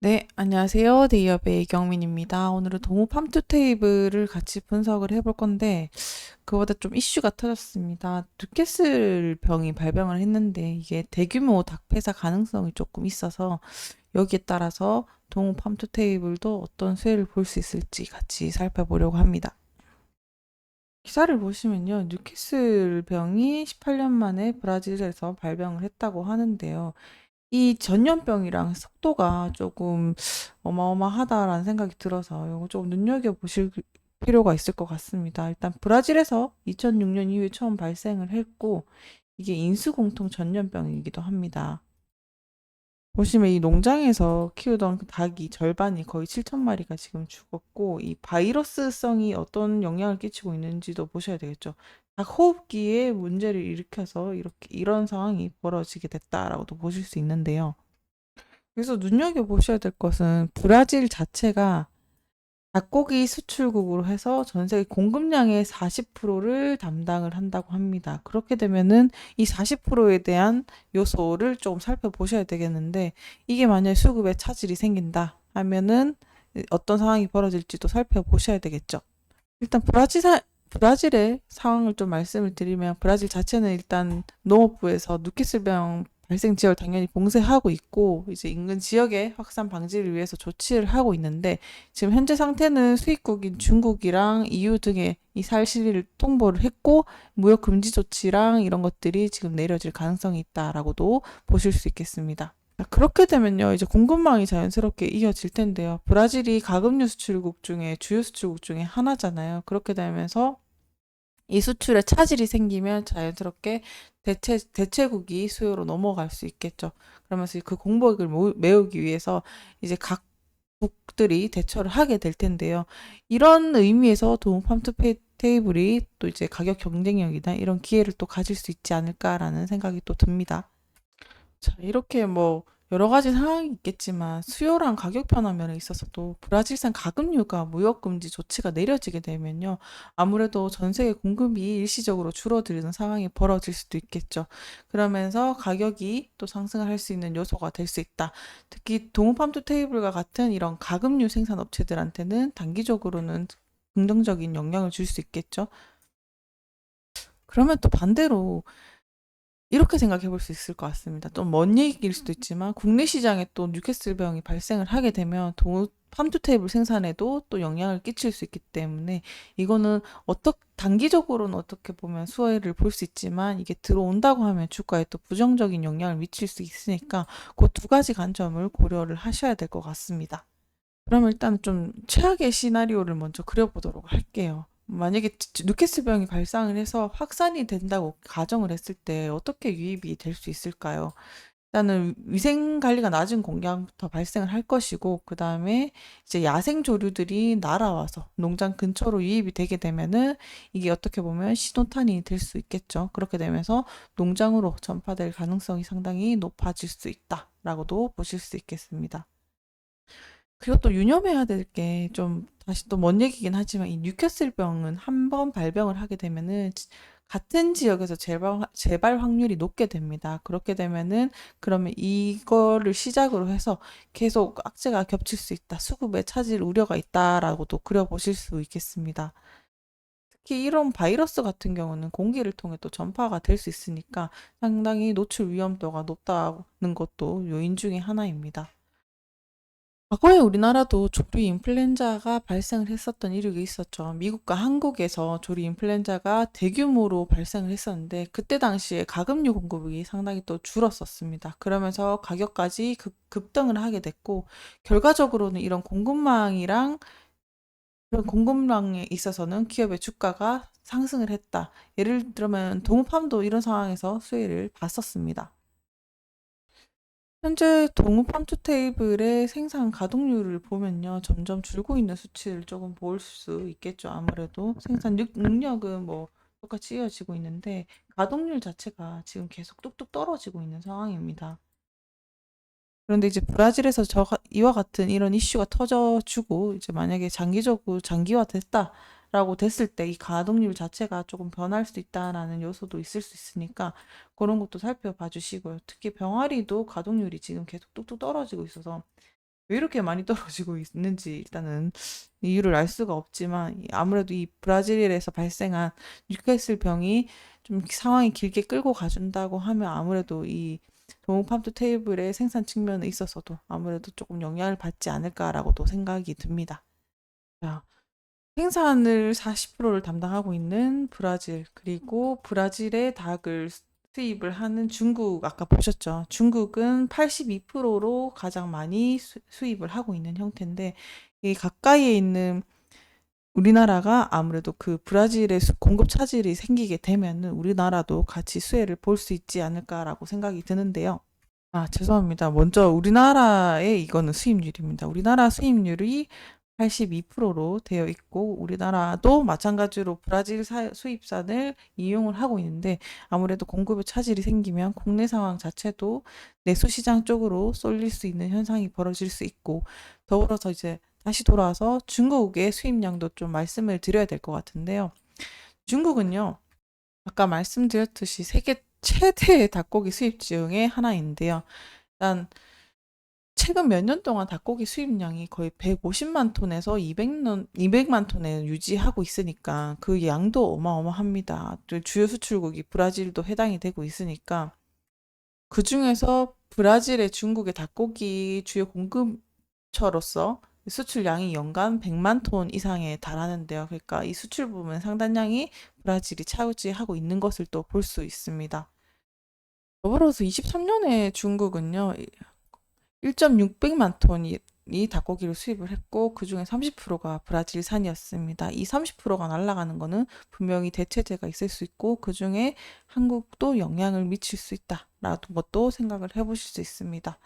네, 안녕하세요. 데이업의 이경민입니다. 오늘은 동호 팜투 테이블을 같이 분석을 해볼 건데, 그보다 좀 이슈가 터졌습니다. 뉴캐슬 병이 발병을 했는데, 이게 대규모 닭폐사 가능성이 조금 있어서, 여기에 따라서 동호 팜투 테이블도 어떤 수혜를 볼 수 있을지 같이 살펴보려고 합니다. 기사를 보시면요, 뉴캐슬 병이 18년 만에 브라질에서 발병을 했다고 하는데요. 이 전염병이랑 속도가 조금 어마어마하다라는 생각이 들어서 이거 좀 눈여겨보실 필요가 있을 것 같습니다. 일단 브라질에서 2006년 이후에 처음 발생을 했고 이게 인수공통 전염병이기도 합니다. 보시면 이 농장에서 키우던 그 닭이 절반이 거의 7천 마리가 지금 죽었고 이 바이러스성이 어떤 영향을 끼치고 있는지도 보셔야 되겠죠. 닭 호흡기에 문제를 일으켜서 이런 상황이 벌어지게 됐다라고도 보실 수 있는데요. 그래서 눈여겨보셔야 될 것은 브라질 자체가 닭고기 수출국으로 해서 전 세계 공급량의 40%를 담당을 한다고 합니다. 그렇게 되면은 이 40%에 대한 요소를 좀 살펴보셔야 되겠는데 이게 만약에 수급에 차질이 생긴다 하면은 어떤 상황이 벌어질지도 살펴보셔야 되겠죠. 일단 브라질의 상황을 좀 말씀을 드리면 브라질 자체는 일단 농업부에서 뉴캐슬병 발생 지역을 당연히 봉쇄하고 있고 이제 인근 지역의 확산 방지를 위해서 조치를 하고 있는데 지금 현재 상태는 수입국인 중국이랑 EU 등의 이 사실을 통보를 했고 무역 금지 조치랑 이런 것들이 지금 내려질 가능성이 있다라고도 보실 수 있겠습니다. 그렇게 되면요, 이제 공급망이 자연스럽게 이어질 텐데요. 브라질이 가금류 수출국 중에 주요 수출국 중에 하나잖아요. 그렇게 되면서 이 수출에 차질이 생기면 자연스럽게 대체국이 수요로 넘어갈 수 있겠죠. 그러면서 그 공백을 메우기 위해서 이제 각 국들이 대처를 하게 될 텐데요. 이런 의미에서 동팜투 테이블이 또 이제 가격 경쟁력이나 이런 기회를 또 가질 수 있지 않을까라는 생각이 또 듭니다. 자, 이렇게 뭐 여러 가지 상황이 있겠지만 수요랑 가격 변화 면에 있어서도 브라질산 가금류가 무역 금지 조치가 내려지게 되면요. 아무래도 전 세계 공급이 일시적으로 줄어드는 상황이 벌어질 수도 있겠죠. 그러면서 가격이 또 상승할 수 있는 요소가 될 수 있다. 특히 동호팜투 테이블과 같은 이런 가금류 생산 업체들한테는 단기적으로는 긍정적인 영향을 줄 수 있겠죠. 그러면 또 반대로 이렇게 생각해 볼 수 있을 것 같습니다. 좀 먼 얘기일 수도 있지만 국내 시장에 또 뉴캐슬 병이 발생을 하게 되면 팜투테이블 생산에도 또 영향을 끼칠 수 있기 때문에 이거는 단기적으로는 어떻게 보면 수혜를 볼 수 있지만 이게 들어온다고 하면 주가에 또 부정적인 영향을 미칠 수 있으니까 그 두 가지 관점을 고려를 하셔야 될 것 같습니다. 그럼 일단 좀 최악의 시나리오를 먼저 그려보도록 할게요. 만약에 뉴캐슬병이 발생을 해서 확산이 된다고 가정을 했을 때 어떻게 유입이 될 수 있을까요? 일단은 위생 관리가 낮은 공장부터 발생을 할 것이고, 그 다음에 이제 야생 조류들이 날아와서 농장 근처로 유입이 되게 되면은 이게 어떻게 보면 신호탄이 될 수 있겠죠. 그렇게 되면서 농장으로 전파될 가능성이 상당히 높아질 수 있다라고도 보실 수 있겠습니다. 그리고 또 유념해야 될 게 좀 다시 또 먼 얘기긴 하지만 이 뉴캐슬병은 한 번 발병을 하게 되면은 같은 지역에서 재발 확률이 높게 됩니다. 그렇게 되면은 그러면 이거를 시작으로 해서 계속 악재가 겹칠 수 있다. 수급에 차질 우려가 있다라고도 그려보실 수 있겠습니다. 특히 이런 바이러스 같은 경우는 공기를 통해 또 전파가 될 수 있으니까 상당히 노출 위험도가 높다는 것도 요인 중에 하나입니다. 과거에 우리나라도 조류 인플루엔자가 발생을 했었던 이력이 있었죠. 미국과 한국에서 조류 인플루엔자가 대규모로 발생을 했었는데 그때 당시에 가금류 공급이 상당히 또 줄었었습니다. 그러면서 가격까지 급등을 하게 됐고 결과적으로는 이런 공급망이랑 그런 공급망에 있어서는 기업의 주가가 상승을 했다. 예를 들면 동업함도 이런 상황에서 수혜를 봤었습니다. 현재 동호 팜투 테이블의 생산 가동률을 보면요. 점점 줄고 있는 수치를 조금 볼 수 있겠죠. 아무래도 생산 능력은 뭐 똑같이 이어지고 있는데 가동률 자체가 지금 계속 뚝뚝 떨어지고 있는 상황입니다. 그런데 이제 브라질에서 이와 같은 이런 이슈가 터져주고 이제 만약에 장기적으로 장기화됐다라고 됐을 때 이 가동률 자체가 조금 변할 수 있다라는 요소도 있을 수 있으니까 그런 것도 살펴봐 주시고요. 특히 병아리도 가동률이 지금 계속 뚝뚝 떨어지고 있어서 왜 이렇게 많이 떨어지고 있는지 일단은 이유를 알 수가 없지만 아무래도 이 브라질에서 발생한 뉴캐슬 병이 좀 상황이 길게 끌고 가준다고 하면 아무래도 이 동fam투 테이블의 생산 측면에 있어서도 아무래도 조금 영향을 받지 않을까라고도 생각이 듭니다. 자, 생산을 40%를 담당하고 있는 브라질, 그리고 브라질의 닭을 수입을 하는 중국, 아까 보셨죠? 중국은 82%로 가장 많이 수입을 하고 있는 형태인데, 이 가까이에 있는 우리나라가 아무래도 그 브라질의 공급 차질이 생기게 되면은 우리나라도 같이 수혜를 볼 수 있지 않을까라고 생각이 드는데요. 아, 죄송합니다. 먼저 우리나라의 이거는 수입률입니다. 우리나라 수입률이 82%로 되어 있고, 우리나라도 마찬가지로 브라질 수입산을 이용을 하고 있는데, 아무래도 공급에 차질이 생기면 국내 상황 자체도 내수 시장 쪽으로 쏠릴 수 있는 현상이 벌어질 수 있고, 더불어서 이제 다시 돌아와서 중국의 수입량도 좀 말씀을 드려야 될 것 같은데요. 중국은요, 아까 말씀드렸듯이 세계 최대의 닭고기 수입 중에 하나인데요. 일단 최근 몇 년 동안 닭고기 수입량이 거의 150만 톤에서 200만 톤에 유지하고 있으니까 그 양도 어마어마합니다. 또 주요 수출국이 브라질도 해당이 되고 있으니까 그 중에서 브라질의 중국의 닭고기 주요 공급처로서 수출량이 연간 100만 톤 이상에 달하는데요. 그러니까 이 수출 부분 상당량이 브라질이 차지하고 있는 것을 또 볼 수 있습니다. 더불어서 23년에 중국은요, 1.600만 톤이 닭고기를 수입을 했고 그중에 30%가 브라질산이었습니다. 이 30%가 날아가는 거는 분명히 대체제가 있을 수 있고 그중에 한국도 영향을 미칠 수 있다라는 것도 생각을 해보실 수 있습니다.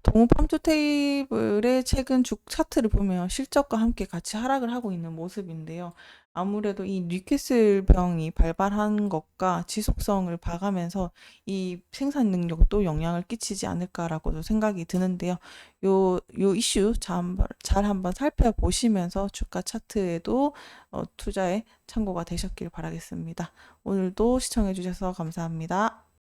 동fam투 테이블의 최근 주 차트를 보면 실적과 함께 같이 하락을 하고 있는 모습인데요. 아무래도 이 뉴캐슬 병이 발발한 것과 지속성을 봐가면서 이 생산 능력도 영향을 끼치지 않을까라고도 생각이 드는데요. 요 이슈 잘 한번 살펴보시면서 주가 차트에도 투자에 참고가 되셨길 바라겠습니다. 오늘도 시청해주셔서 감사합니다.